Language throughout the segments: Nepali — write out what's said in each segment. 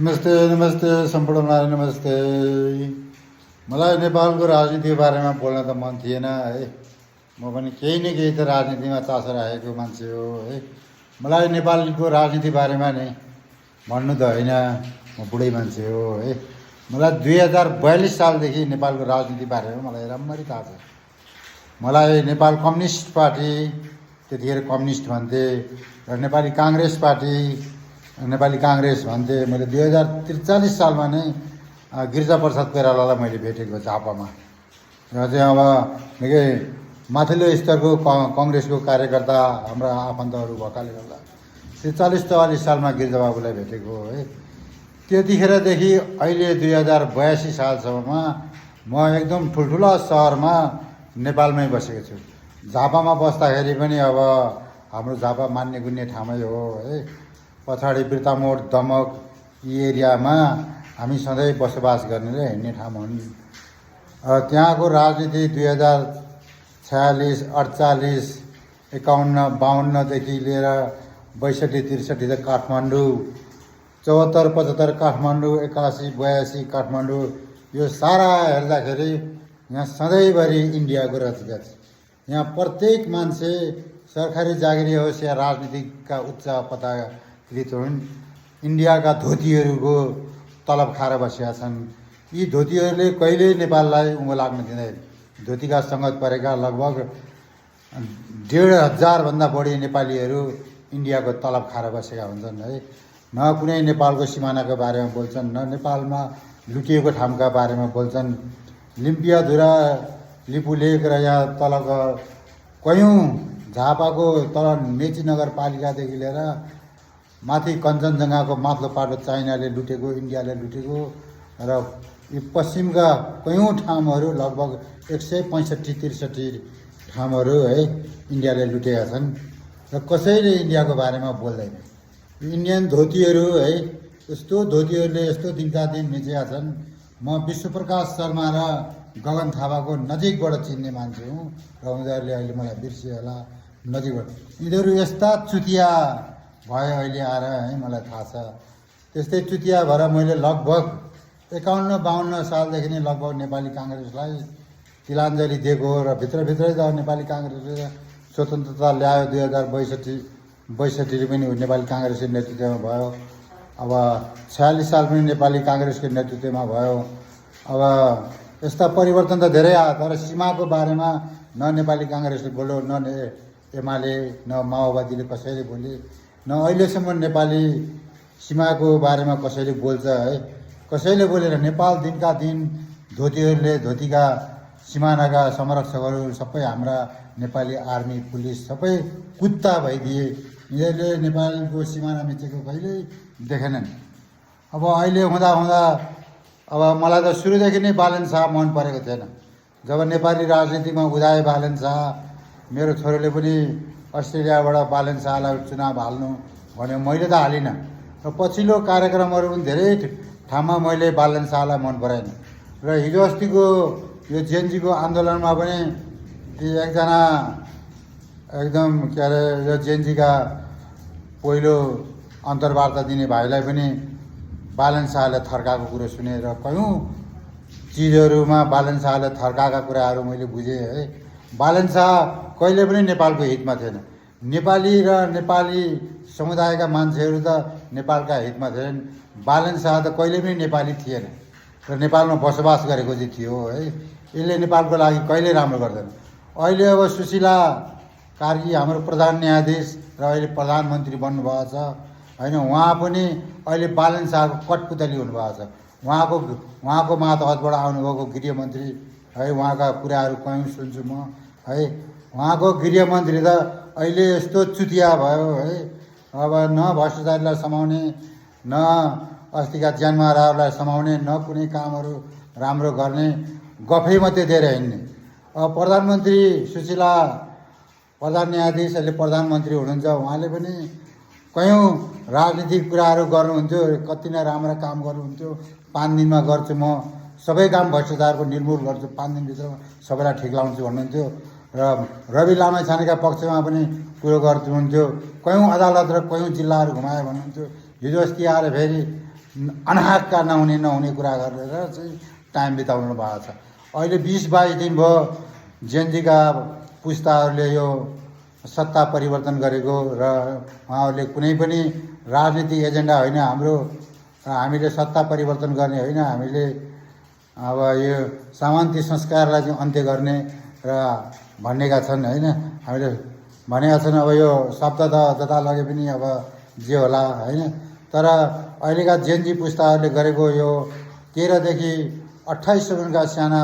नमस्ते नमस्ते सम्पूर्णलाई नमस्ते। मलाई नेपालको राजनीतिको बारेमा बोल्न त मन थिएन है। म पनि केही न केही त राजनीतिमा चासो राखेको मान्छे हो है। मलाई नेपालको राजनीति बारेमा नै भन्नु त होइन, म बुढै मान्छे हो है। मलाई 2042 सालदेखि नेपालको राजनीति बारेमा मलाई राम्ररी थाहा छ। मलाई नेपाल कम्युनिस्ट पार्टी, त्यतिखेर कम्युनिस्ट भन्थे, र नेपाली काङ्ग्रेस पार्टी, नेपाली काङ्ग्रेस भन्थे। मैले 2043 सालमा नै गिरिजाप्रसाद कोइरालालाई मैले भेटेको झापामा। र चाहिँ अब निकै माथिल्लो स्तरको कङ्ग्रेसको कार्यकर्ता हाम्रा आफन्तहरू भएकाले गर्दा 43-44 सालमा गिरिजाबाबुलाई भेटेको है। त्यतिखेरदेखि अहिले 2082 सालसम्ममा म एकदम ठुल्ठुला सहरमा नेपालमै बसेको छु। झापामा बस्दाखेरि पनि अब हाम्रो झापा मान्ने गुन्ने ठाउँमै हो है। पछाडि बिर्तामोड, दमक यी एरियामा हामी सधैँ बसोबास गर्ने र हिँड्ने ठाउँ हुन्। त्यहाँको राजनीति 2046, 48, 51, 52देखि लिएर 62, 63 त काठमाडौँ, 74, 75 काठमाडौँ, 81, 82 काठमाडौँ, यो सारा हेर्दाखेरि यहाँ सधैँभरि इन्डियाको रचगाछ। यहाँ प्रत्येक मान्छे सरकारी जागिरी होस् या राजनीतिकका उच्च पदाकृत हुन्, इन्डियाका धोतीहरूको तलब खाएर बसेका छन्। यी धोतीहरूले कहिल्यै नेपाललाई उँभो लाग्न दिँदैन। धोतीका सङ्गत परेका लगभग 1500 भन्दा बढी नेपालीहरू इन्डियाको तलब खाएर बसेका हुन्छन् है। न कुनै नेपालको सिमानाको बारेमा बोल्छन्, न नेपालमा लुटिएको ठाउँका बारेमा बोल्छन्। लिम्पियाधुरा, लिपुलेक र यहाँ तलको कयौँ झापाको तल मेची नगरपालिकादेखि लिएर माथि कञ्चनजङ्घाको माथिल्लो पाटो चाइनाले लुटेको, इन्डियाले लुटेको, र यो पश्चिमका कयौँ ठाउँहरू लगभग 165-63 ठाउँहरू है इन्डियाले लुटेका छन्। र कसैले इन्डियाको बारेमा बोल्दैन। यो इन्डियन धोतीहरू है, यस्तो धोतीहरूले यस्तो दिनका दिन मिचेका छन्। म विश्वप्रकाश शर्मा र गगन थापाको नजिकबाट चिन्ने मान्छे हुँ, र उनीहरूले अहिले मलाई बिर्सियो होला नजिकबाट। यिनीहरू यस्ता चुतिया भयो अहिले आएर है, मलाई थाहा छ। त्यस्तै चुतिया भएर मैले लगभग 51-52 सालदेखि नै लगभग नेपाली काङ्ग्रेसलाई तिलाञ्जली दिएको हो। र भित्रभित्रै त नेपाली काङ्ग्रेसले स्वतन्त्रता ल्यायो। 2062 पनि नेपाली काङ्ग्रेसको नेतृत्वमा भयो। अब 46 साल पनि नेपाली काङ्ग्रेसको नेतृत्वमा भयो। अब यस्ता परिवर्तन त धेरै आयो, तर सीमाको बारेमा न नेपाली काङ्ग्रेसले बोल्यो, न एमाले, न माओवादीले कसैले बोले, न अहिलेसम्म नेपाली सीमाको बारेमा कसैले बोल्छ है। कसैले बोलेर नेपाल दिनका दिन धोतीहरूले, धोतीका सिमानाका संरक्षकहरू सबै हाम्रा नेपाली आर्मी, पुलिस सबै कुत्ता भइदिए। यिनीहरूले नेपालको सिमाना मिचेको कहिल्यै देखेनन्। अब अहिले हुँदा अब मलाई त सुरुदेखि नै बालन शाह मन परेको थिएन। जब नेपाली राजनीतिमा उदाए बालन शाह, मेरो छोरोले पनि अस्ट्रेलियाबाट बालन शाहलाई चुनाव हाल्नु भन्यो, मैले त हालिनँ। र पछिल्लो कार्यक्रमहरू पनि धेरै ठाउँमा मैले बालन शाहलाई मन पराएन। र हिजो अस्तिको यो जेएनजीको आन्दोलनमा पनि एकजना एकदम के अरे यो जेएनजीका पहिलो अन्तर्वार्ता दिने भाइलाई पनि बालन शाहले थर्काएको कुरो सुने, र कयौँ चिजहरूमा बालन शाहले थर्काएका कुराहरू मैले बुझेँ है। बालन शाह कहिले पनि नेपालको हितमा थिएन। नेपाली र नेपाली समुदायका मान्छेहरू त नेपालका हितमा थिएनन्। बालन शाह त कहिले पनि नेपाली थिएन, र नेपालमा बसोबास गरेको चाहिँ थियो है। यसले नेपालको लागि कहिले राम्रो गर्दैन। अहिले अब सुशीला कार्की हाम्रो प्रधान न्यायाधीश र अहिले प्रधानमन्त्री बन्नुभएको छ होइन। उहाँ पनि अहिले बालन शाहको कठपुतली हुनुभएको छ। उहाँको मातहतबाट आउनुभएको गृहमन्त्री है, उहाँका कुराहरू कयौँ सुन्छु म है। उहाँको गृहमन्त्री त अहिले यस्तो चुतिया भयो है। अब न भ्रष्टाचारीलाई समाउने, न अस्तिका ज्यानमा रावलाई समाउने, न कुनै कामहरू राम्रो गर्ने, गफै मात्रै दिएर हिँड्ने। अब प्रधानमन्त्री सुशीला प्रधान न्यायाधीश अहिले प्रधानमन्त्री हुनुहुन्छ। उहाँले पनि कयौँ राजनीतिक कुराहरू गर्नुहुन्थ्यो, कति नै राम्रा काम गर्नुहुन्थ्यो। 5 दिनमा गर्छु म सबै काम, भ्रष्टाचारको निर्मूल गर्छु 5 दिनभित्रमा, सबैलाई ठिक लाउँछु भन्नुहुन्थ्यो। र रवि लामाछानेका पक्षमा पनि कुरो गर्नुहुन्थ्यो। कयौँ अदालत र कयौँ जिल्लाहरू घुमायो भन्नुहुन्थ्यो। हिजो अस्ति आएर फेरि अनाहकका नहुने कुरा गरेर चाहिँ टाइम बिताउनु भएको छ। अहिले 20-22 दिन भयो जेनजीका पुस्ताहरूले यो सत्ता परिवर्तन गरेको र उहाँहरूले कुनै पनि राजनीतिक एजेन्डा होइन हाम्रो, हामीले सत्ता परिवर्तन गर्ने होइन, हामीले अब यो सामन्ती संस्कारलाई चाहिँ अन्त्य गर्ने र भनेका छन् होइन। हामीले भनेका छन् अब यो शब्द त जता लगे पनि अब जे होला होइन। तर अहिलेका जेनजी पुस्ताहरूले गरेको यो 13 देखि 28 सम्मका साना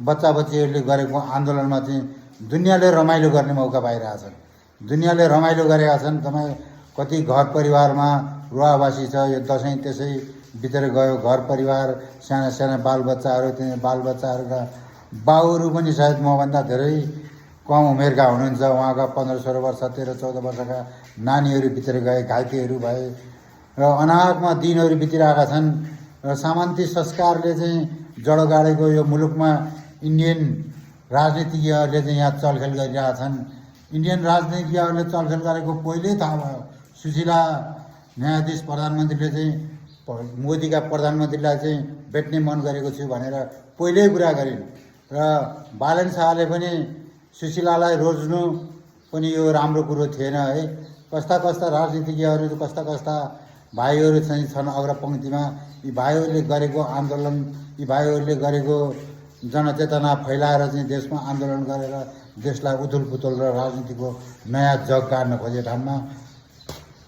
बच्चा बच्चीहरूले गरेको आन्दोलनमा चाहिँ दुनियाँले रमाइलो गर्ने मौका पाइरहेछन्। दुनियाँले रमाइलो गरेका छन्। तपाईँ कति घर परिवारमा रुवावासी छ, यो दसैँ त्यसै बितेर गयो। घर परिवार साना साना बालबच्चाहरू, त्यो बालबच्चाहरूका बाउहरू पनि सायद मभन्दा धेरै कम उमेरका हुनुहुन्छ। उहाँका 15-16 वर्ष 13-14 वर्षका नानीहरू बितेर गए, घाइतेहरू भए र अनाहकमा दिनहरू बितिरहेका छन्। र सामन्ती संस्कारले चाहिँ जडो गाडेको यो मुलुकमा इन्डियन राजनीतिज्ञहरूले चाहिँ यहाँ चलखेल गरिरहेछन्। इन्डियन राजनीतिज्ञहरूले चलखेल गरेको पहिल्यै थाहा भयो। सुशीला न्यायाधीश प्रधानमन्त्रीले चाहिँ मोदीका प्रधानमन्त्रीलाई चाहिँ भेट्ने मन गरेको छु भनेर पहिल्यै कुरा गरिन्। र बालन शाहले पनि सुशीलालाई रोज्नु पनि यो राम्रो कुरो थिएन है। कस्ता कस्ता राजनीतिज्ञहरू, कस्ता कस्ता भाइहरू चाहिँ छन् अग्रपङ्क्तिमा। यी भाइहरूले गरेको आन्दोलन, यी भाइहरूले गरेको जनचेतना फैलाएर चाहिँ देशमा आन्दोलन गरेर देशलाई उथुलपुथुल र राजनीतिको नयाँ जग गाड्न खोजे ठाउँमा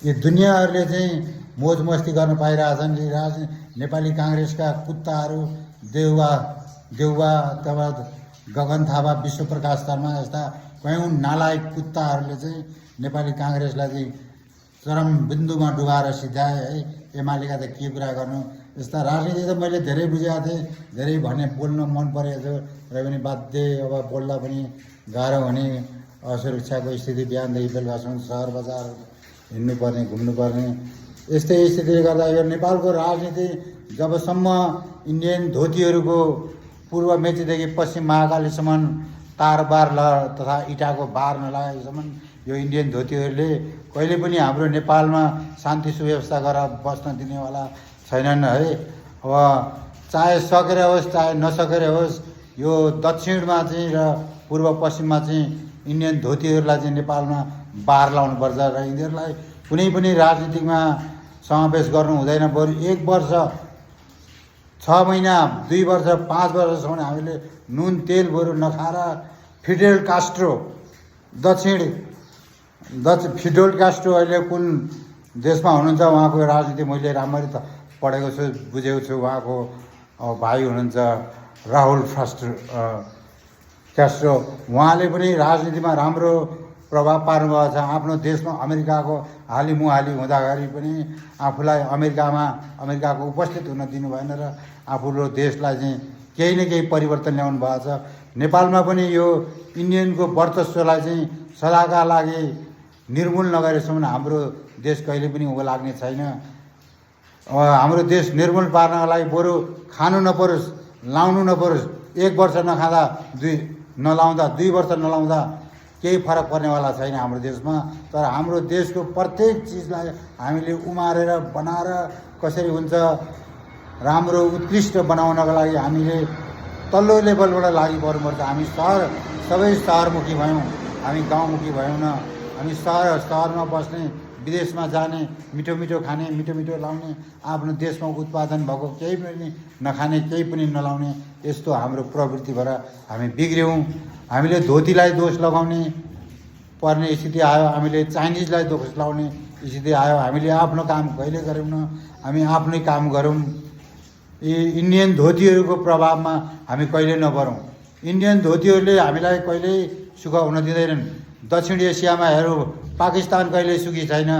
यी दुनियाँहरूले चाहिँ मोज मस्ती गर्न पाइरहेछन्। यी नेपाली काङ्ग्रेसका कुत्ताहरू, देउवा अथवा गगन थापा, विश्वप्रकाश शर्मा जस्ता कयौँ नालायक कुत्ताहरूले चाहिँ नेपाली काङ्ग्रेसलाई चाहिँ चरम बिन्दुमा डुबाएर सिध्याए है। एमालेका त के कुरा गर्नु, यस्ता राजनीति त मैले धेरै बुझेको थिएँ, धेरै भने बोल्न मन परेको थियो र पनि बाध्य अब बोल्दा पनि गाह्रो हुने असुरक्षाको स्थिति, बिहानदेखि बेलुकासम्म सहर बजार हिँड्नुपर्ने, घुम्नुपर्ने, यस्तै स्थितिले गर्दा यो नेपालको राजनीति जबसम्म इन्डियन धोतीहरूको पूर्व मेचीदेखि पश्चिम महाकालीसम्म तारबार तथा इँटाको बार नलागेसम्म यो इन्डियन धोतीहरूले कहिले पनि हाम्रो नेपालमा शान्ति सुव्यवस्था गरेर बस्न दिनेवाला छैनन् है। अब चाहे सकेर होस् चाहे नसकेर होस्, यो दक्षिणमा चाहिँ र पूर्व पश्चिममा चाहिँ इन्डियन धोतीहरूलाई चाहिँ नेपालमा बार लाउनुपर्छ र यिनीहरूलाई कुनै पनि राजनीतिमा समावेश गर्नु हुँदैन। बरु 1 वर्ष 6 महिना 2 वर्ष 5 वर्षसम्म हामीले नुन तेल बरु नखाएर फिडेल कास्ट्रो फिडेल कास्ट्रो अहिले कुन देशमा हुनुहुन्छ, उहाँको राजनीति मैले राम्ररी त पढेको छु, बुझेको छु। उहाँको भाइ हुनुहुन्छ राहुल क्यास्ट्रो, उहाँले पनि राजनीतिमा राम्रो प्रभाव पार्नुभएको छ। आफ्नो देशमा अमेरिकाको हालिमुहाली हुँदाखेरि पनि आफूलाई अमेरिकाको उपस्थित हुन दिनु भएन र आफूले देशलाई चाहिँ केही न केही परिवर्तन ल्याउनु भएको छ। नेपालमा पनि यो इन्डियनको वर्चस्वलाई चाहिँ सदाका लागि निर्मूल नगरेसम्म हाम्रो देश कहिले पनि उँभो लाग्ने छैन। हाम्रो देश निर्मूल पार्नका लागि बरु खानु नपरोस्, लाउनु नपरोस्, 1 वर्ष नखाँदा 2 वर्ष नलाउँदा केही फरक पर्नेवाला छैन हाम्रो देशमा। तर हाम्रो देशको प्रत्येक चिजलाई हामीले उमारेर बनाएर कसरी हुन्छ राम्रो उत्कृष्ट बनाउनका लागि हामीले तल्लो लेभलबाट लागि पर्नुपर्छ। हामी सबै सहरमुखी भयौँ, हामी गाउँमुखी भयौँ न। हामी सहरमा बस्ने, विदेशमा जाने, मिठो मिठो खाने, मिठो मिठो लाउने, आफ्नो देशमा उत्पादन भएको केही पनि नखाने, केही पनि नलाउने, यस्तो हाम्रो प्रवृत्ति भएर हामी बिग्र्यौँ। हामीले धोतीलाई दोष लगाउने पर्ने स्थिति आयो, हामीले चाइनिजलाई दोष लगाउने स्थिति आयो। हामीले आफ्नो काम कहिले गऱ्यौँ न, हामी आफ्नै काम गरौँ। यी इन्डियन धोतीहरूको प्रभावमा हामी कहिले नपरौँ। इन्डियन धोतीहरूले हामीलाई कहिल्यै सुख हुन दिँदैनन्। दक्षिण एसियामा हेरौँ, पाकिस्तान कहिले सुखी छैन,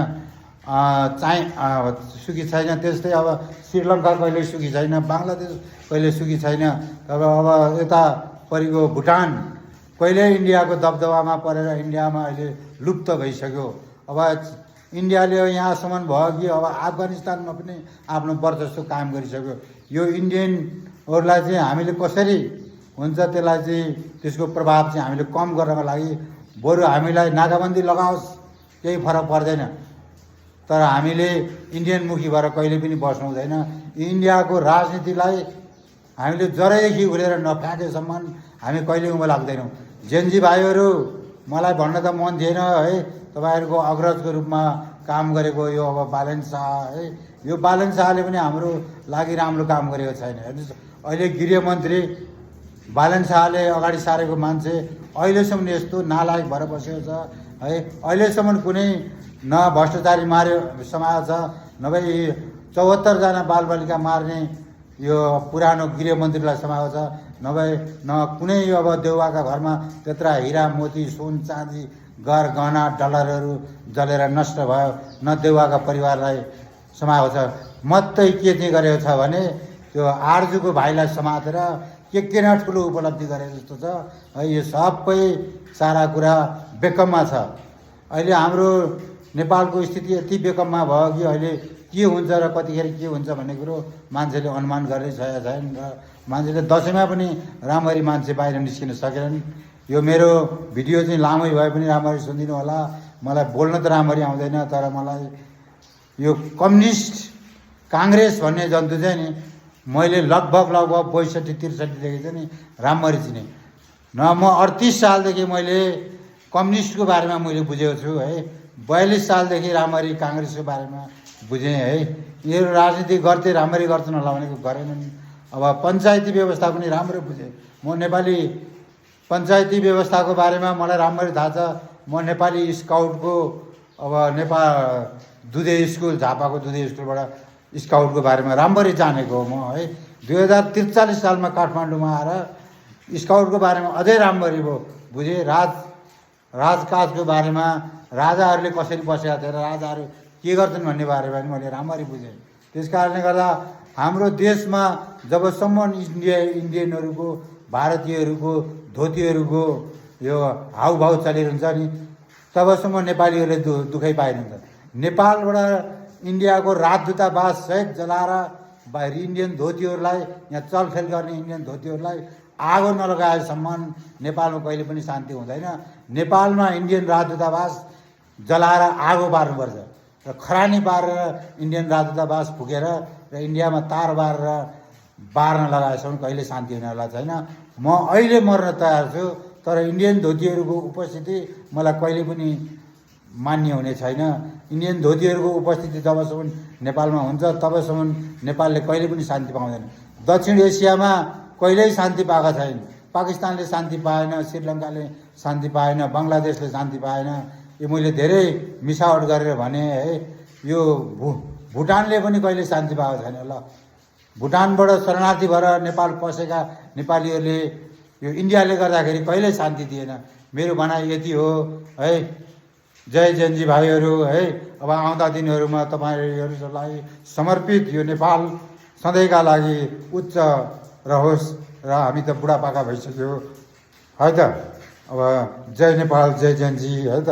सुखी छैन। त्यस्तै अब श्रीलङ्का कहिले सुखी छैन, बङ्गलादेश कहिले सुखी छैन। अब यता परिगयो भुटान कहिले इन्डियाको दबदबामा परेर इन्डियामा अहिले लुप्त भइसक्यो। अब इन्डियाले यहाँसम्म भयो कि अब अफगानिस्तानमा पनि आफ्नो वर्चस्व कायम गरिसक्यो। यो इन्डियनहरूलाई चाहिँ हामीले कसरी हुन्छ त्यसलाई चाहिँ त्यसको प्रभाव चाहिँ हामीले कम गर्नको लागि बरु हामीलाई नाकाबन्दी लगाओस्, केही फरक पर्दैन। तर हामीले इन्डियनमुखी भएर कहिले पनि बस्नु हुँदैन। इन्डियाको राजनीतिलाई हामीले जरैदेखि उडेर नफ्याँकेसम्म हामी कहिले उँभो लाग्दैनौँ। जेनजी भाइहरू, मलाई भन्न त मन थिएन है, तपाईँहरूको अग्रजको रूपमा काम गरेको यो अब बालन शाह है, यो बालन शाहले पनि हाम्रो लागि राम्रो काम गरेको छैन। हेर्नुहोस्, अहिले गृहमन्त्री बालन शाहले अगाडि सारेको मान्छे अहिलेसम्म यस्तो नालायक भएर बसेको छ है। अहिलेसम्म कुनै न भ्रष्टाचारी मार्यो समाज छ, नभए 74जना बालबालिका मार्ने यो पुरानो गृहमन्त्रीलाई समाएको छ, नभए न कुनै अब देउवाका घरमा त्यत्रा हिरा मोती सुन चाँदी गहना डलरहरू जलेर नष्ट भयो, न देउवाका परिवारलाई समाएको छ। मात्रै के चाहिँ गरेको छ भने त्यो आर्जुको भाइलाई समातेर के न ठुलो उपलब्धि गरे जस्तो छ है। यो सबै सारा कुरा बेकममा छ। अहिले हाम्रो नेपालको स्थिति यति बेकममा भयो कि अहिले के हुन्छ र कतिखेर के हुन्छ भन्ने कुरो मान्छेले अनुमान गर्दै छैन र मान्छेले दसैँमा पनि राम्ररी मान्छे बाहिर निस्किन सकेनन्। यो मेरो भिडियो चाहिँ लामै भए पनि राम्ररी सुनिदिनु होला। मलाई बोल्न त राम्ररी आउँदैन, तर मलाई यो कम्युनिस्ट काङ्ग्रेस भन्ने जन्तु चाहिँ नि मैले लगभग 62-63देखि चाहिँ नि राम्ररी चिने। न म 38 सालदेखि मैले कम्युनिस्टको बारेमा मैले बुझेको छु है। 42 सालदेखि राम्ररी काङ्ग्रेसको बारेमा बुझेँ है। यो राजनीति गर्थे राम्ररी गर्छन् होला भनेको गरेनन्। अब पञ्चायती व्यवस्था पनि राम्रो बुझेँ। म नेपाली पञ्चायती व्यवस्थाको बारेमा मलाई राम्ररी थाहा छ। म नेपाली स्काउटको अब नेपाल दुधे स्कुल, झापाको दुधे स्कुलबाट स्काउटको बारेमा राम्ररी जानेको हो म है। 2043 सालमा काठमाडौँमा आएर स्काउटको बारेमा अझै राम्ररी बुझेँ। राजकाजको बारेमा राजाहरूले कसरी बसेका थिए र राजाहरू के गर्छन् भन्ने बारेमा पनि मैले राम्ररी बुझेँ। त्यस कारणले गर्दा हाम्रो देशमा जबसम्म इन्डियनहरूको भारतीयहरूको धोतीहरूको यो हाउभाउ चलिरहन्छ नि तबसम्म नेपालीहरूले दुःखै पाइरहन्छ। नेपालबाट इन्डियाको राजदूतावास सहित जलाएर बाहिर इन्डियन धोतीहरूलाई, यहाँ चलखेल गर्ने इन्डियन धोतीहरूलाई आगो नलगाएसम्म नेपालमा कहिले पनि शान्ति हुँदैन। नेपालमा इन्डियन राजदूतावास जलाएर आगो बार्नुपर्छ र खरानी पारेर इन्डियन राजदूतावास फुकेर र इन्डियामा तार बारेर बार्न लगाएसम्म कहिले शान्ति हुनेवाला छैन। म अहिले मर्न तयार छु, तर इन्डियन धोतीहरूको उपस्थिति मलाई कहिले पनि मान्य हुने छैन। इन्डियन धोतीहरूको उपस्थिति जबसम्म नेपालमा हुन्छ तबसम्म नेपालले कहिले पनि शान्ति पाउँदैन। दक्षिण एसियामा कहिल्यै शान्ति पाएका छैन। पाकिस्तानले शान्ति पाएन, श्रीलङ्काले शान्ति पाएन, बङ्गलादेशले शान्ति पाएन। यो मैले धेरै मिसावट गरेर भने है। यो भुटानले पनि कहिले शान्ति पाएको छैन। ल, भुटानबाट शरणार्थी भएर नेपाल पसेका नेपालीहरूले यो इन्डियाले गर्दाखेरि कहिल्यै शान्ति दिएन। मेरो भनाइ यति हो है। जय जेनजी भाइहरू है। अब आउँदा दिनहरूमा तपाईँहरूलाई समर्पित यो नेपाल सधैँका लागि उच्च रहोस् र हामी त बुढापाका भइसक्यो है त। अब जय नेपाल, जय जेनजी है त।